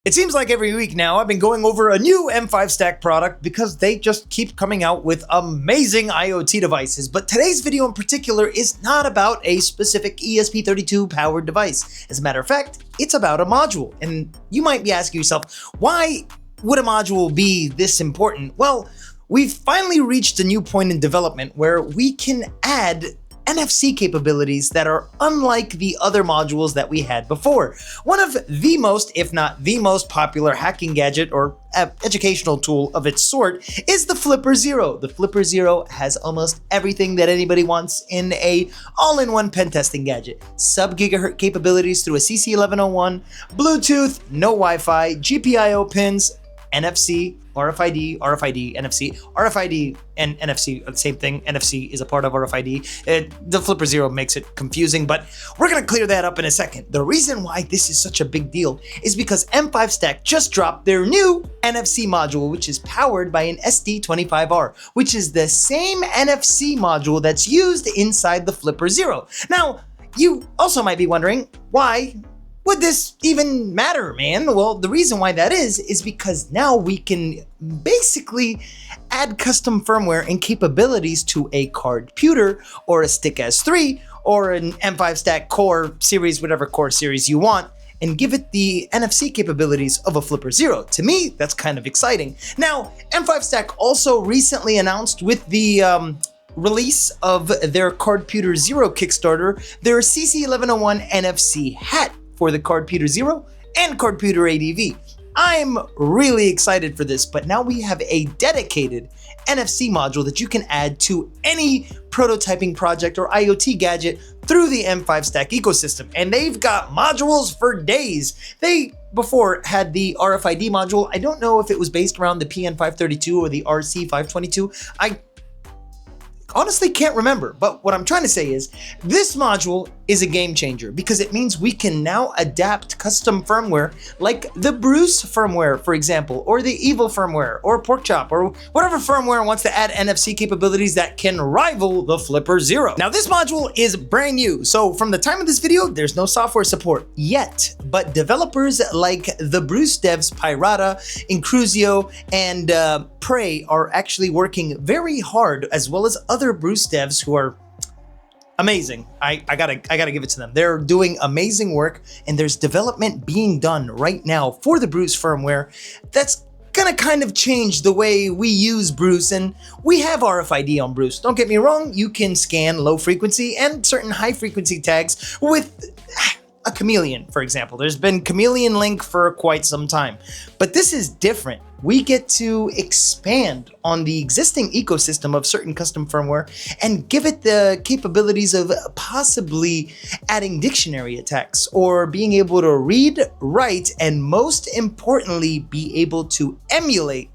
It seems like every week now I've been going over a new M5Stack product because they just keep coming out with amazing IoT devices. But today's video in particular is not about a specific ESP32 powered device. As a matter of fact, it's about a module. And you might be asking yourself, why would a module be this important? Well, we've finally reached a new point in development where we can add NFC capabilities that are unlike the other modules that we had before. One of the most, if not the most popular hacking gadget or educational tool of its sort is the Flipper Zero. The Flipper Zero has almost everything that anybody wants in a all-in-one pen testing gadget. Sub-gigahertz capabilities through a CC1101, Bluetooth, no Wi-Fi, GPIO pins, NFC, RFID, NFC, RFID and NFC are the same thing. NFC is a part of RFID. The Flipper Zero makes it confusing, but we're gonna clear that up in a second. The reason why this is such a big deal is because M5Stack just dropped their new NFC module, which is powered by an ST25R, which is the same NFC module that's used inside the Flipper Zero. Now, you also might be wondering, why would this even matter, man? Well, the reason why that is because now we can basically add custom firmware and capabilities to a Cardputer or a Stick S3 or an M5Stack Core series, whatever core series you want, and give it the NFC capabilities of a Flipper Zero. To me, that's kind of exciting. Now, M5Stack also recently announced with the release of their Cardputer Zero Kickstarter, their CC1101 NFC hat for the Cardputer Zero and Cardputer ADV. I'm really excited for this, but now we have a dedicated NFC module that you can add to any prototyping project or IoT gadget through the M5Stack ecosystem. And they've got modules for days. They before had the RFID module. I don't know if it was based around the PN532 or the RC522. I honestly can't remember, but what I'm trying to say is this module is a game changer because it means we can now adapt custom firmware like the Bruce firmware, for example, or the Evil firmware, or Porkchop, or whatever firmware wants to add NFC capabilities that can rival the Flipper Zero. Now, this module is brand new, so from the time of this video, there's no software support yet, but developers like the Bruce devs Pirata, Incruzio, and Prey are actually working very hard, as well as other Bruce devs who are amazing. I gotta give it to them. They're doing amazing work, and there's development being done right now for the Bruce firmware that's gonna kind of change the way we use Bruce. And we have RFID on Bruce. Don't get me wrong, you can scan low frequency and certain high frequency tags with a Chameleon, for example. There's been Chameleon Link for quite some time, but this is different. We get to expand on the existing ecosystem of certain custom firmware and give it the capabilities of possibly adding dictionary attacks or being able to read, write, and most importantly, be able to emulate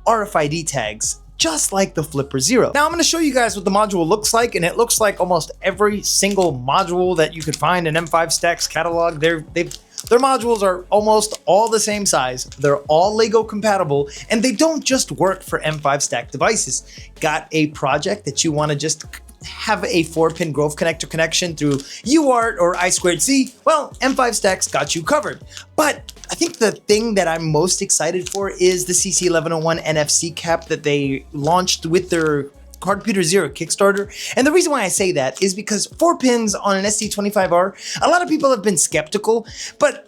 RFID tags, just like the Flipper Zero. Now I'm gonna show you guys what the module looks like, and it looks like almost every single module that you could find in M5Stack's catalog. Their modules are almost all the same size, they're all LEGO compatible, and they don't just work for M5Stack devices. Got a project that you wanna just have a 4-pin Grove connector connection through UART or I2C, well, M5Stack's got you covered. But I think the thing that I'm most excited for is the CC1101 NFC cap that they launched with their Cardputer Zero Kickstarter. And the reason why I say that is because 4 pins on an ST25R, a lot of people have been skeptical, but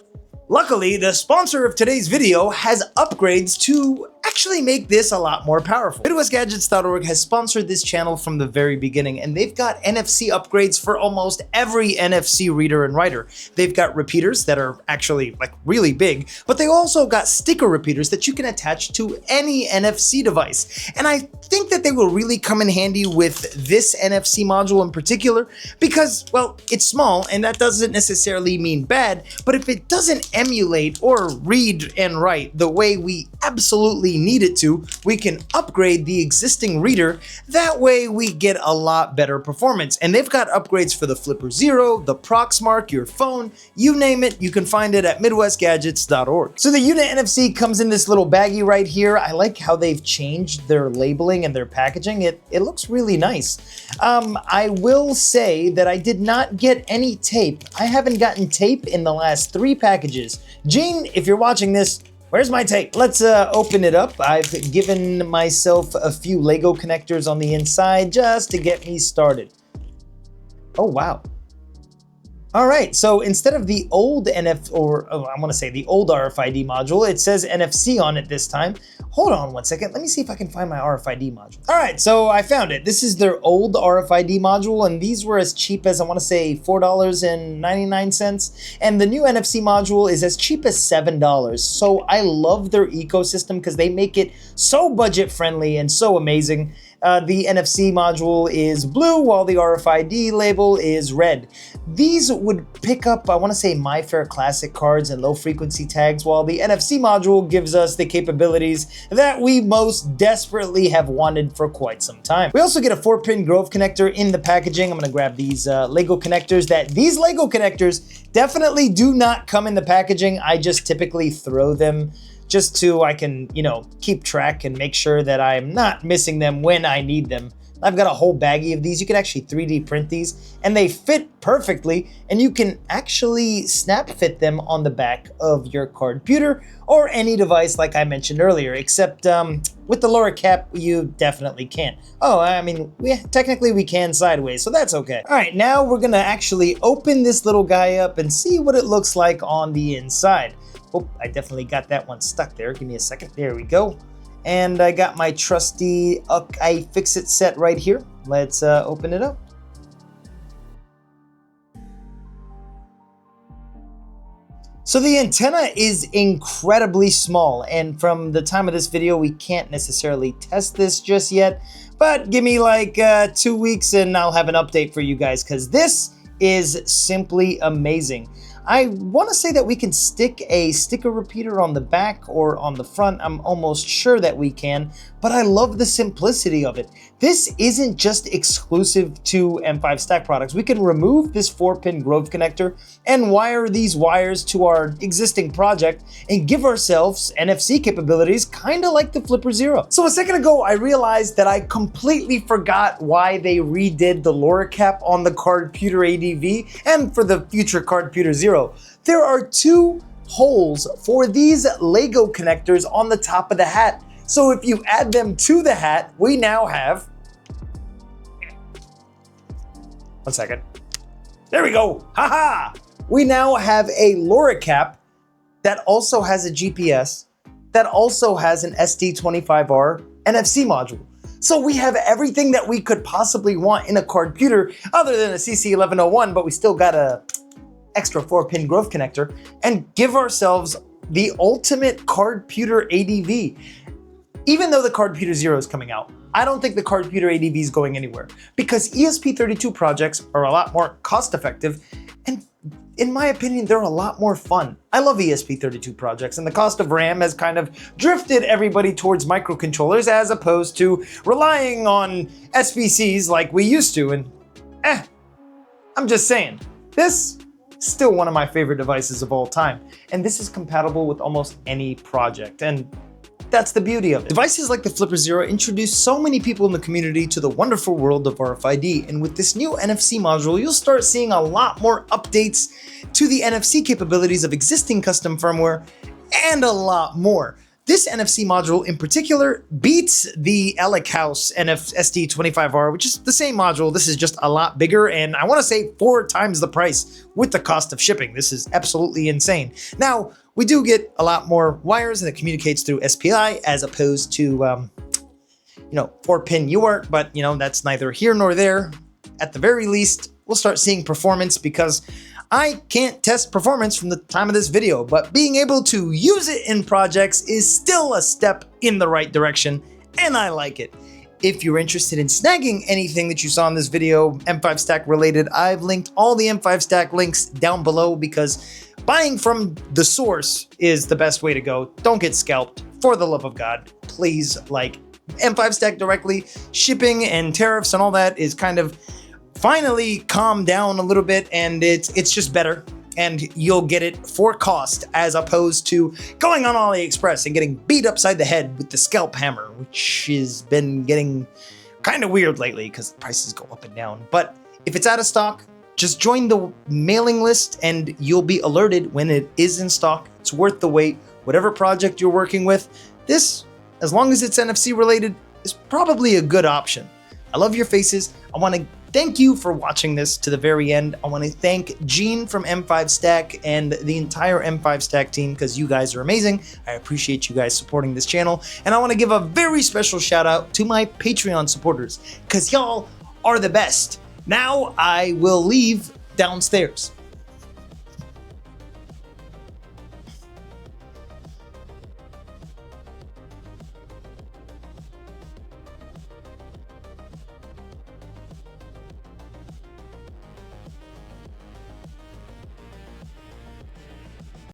luckily the sponsor of today's video has upgrades to actually make this a lot more powerful. MidwestGadgets.org has sponsored this channel from the very beginning, and they've got NFC upgrades for almost every NFC reader and writer. They've got repeaters that are actually like really big, but they also got sticker repeaters that you can attach to any NFC device. And I think that they will really come in handy with this NFC module in particular because, well, it's small and that doesn't necessarily mean bad, but if it doesn't emulate or read and write the way we absolutely we needed to, we can upgrade the existing reader. That way we get a lot better performance. And they've got upgrades for the Flipper Zero, the Proxmark, your phone, you name it, you can find it at midwestgadgets.org. So the unit NFC comes in this little baggie right here. I like how they've changed their labeling and their packaging. It looks really nice. I will say that I did not get any tape. I haven't gotten tape in the last 3 packages. Gene, if you're watching this, where's my tape? Let's open it up. I've given myself a few Lego connectors on the inside just to get me started. Oh, wow. All right, so instead of the old I want to say the old RFID module, it says NFC on it this time. Hold on one second. Let me see if I can find my RFID module. All right, so I found it. This is their old RFID module, and these were as cheap as, I want to say, $4.99. And the new NFC module is as cheap as $7. So I love their ecosystem because they make it so budget friendly and so amazing. The NFC module is blue while the RFID label is red. These would pick up, I want to say, MyFair Classic cards and low frequency tags, while the NFC module gives us the capabilities that we most desperately have wanted for quite some time. We also get a 4-pin Grove connector in the packaging. I'm going to grab these Lego connectors. These Lego connectors definitely do not come in the packaging. I just typically throw them just so I can, keep track and make sure that I'm not missing them when I need them. I've got a whole baggie of these. You can actually 3D print these, and they fit perfectly, and you can actually snap fit them on the back of your Cardputer or any device like I mentioned earlier, except with the lower cap, you definitely can't. Oh, I mean, technically we can sideways, so that's okay. All right, now we're gonna actually open this little guy up and see what it looks like on the inside. Oh, I definitely got that one stuck there. Give me a second. There we go. And I got my trusty iFixit set right here. Let's open it up. So the antenna is incredibly small, and from the time of this video, we can't necessarily test this just yet, but give me like 2 weeks and I'll have an update for you guys, because this is simply amazing. I want to say that we can stick a sticker repeater on the back or on the front. I'm almost sure that we can, but I love the simplicity of it. This isn't just exclusive to M5Stack products. We can remove this 4-pin Grove connector and wire these wires to our existing project and give ourselves NFC capabilities, kind of like the Flipper Zero. So a second ago, I realized that I completely forgot why they redid the lower cap on the Cardputer ADV and for the future Cardputer Zero. There are 2 holes for these Lego connectors on the top of the hat. So if you add them to the hat, we now have, one second, there we go, haha! We now have a LoRa cap that also has a GPS, that also has an ST25R NFC module. So we have everything that we could possibly want in a Cardputer other than a CC1101, but we still got a extra 4-pin Grove connector and give ourselves the ultimate Cardputer ADV. Even though the Cardputer Zero is coming out, I don't think the Cardputer ADV is going anywhere, because ESP32 projects are a lot more cost effective, and in my opinion, they're a lot more fun. I love ESP32 projects, and the cost of RAM has kind of drifted everybody towards microcontrollers as opposed to relying on SBCs like we used to, and I'm just saying, this still one of my favorite devices of all time. And this is compatible with almost any project. And that's the beauty of it. Devices like the Flipper Zero introduced so many people in the community to the wonderful world of RFID. And with this new NFC module, you'll start seeing a lot more updates to the NFC capabilities of existing custom firmware and a lot more. This NFC module in particular beats the Alec House ST25R, which is the same module. This is just a lot bigger, and I want to say 4 times the price with the cost of shipping. This is absolutely insane. Now, we do get a lot more wires, and it communicates through SPI as opposed to, 4-pin UART, but that's neither here nor there. At the very least, we'll start seeing performance, because I can't test performance from the time of this video, but being able to use it in projects is still a step in the right direction, and I like it. If you're interested in snagging anything that you saw in this video, M5Stack related, I've linked all the M5Stack links down below, because buying from the source is the best way to go. Don't get scalped. for the love of God, please, like, M5Stack directly. Shipping and tariffs and all that is kind of finally calmed down a little bit, and it's just better. And you'll get it for cost as opposed to going on AliExpress and getting beat upside the head with the scalp hammer, which has been getting kind of weird lately because the prices go up and down. But if it's out of stock, just join the mailing list and you'll be alerted when it is in stock. It's worth the wait. Whatever project you're working with, this, as long as it's NFC related, is probably a good option. I love your faces. I want to thank you for watching this to the very end. I want to thank Gene from M5Stack and the entire M5Stack team because you guys are amazing. I appreciate you guys supporting this channel. And I want to give a very special shout out to my Patreon supporters because y'all are the best. Now I will leave downstairs.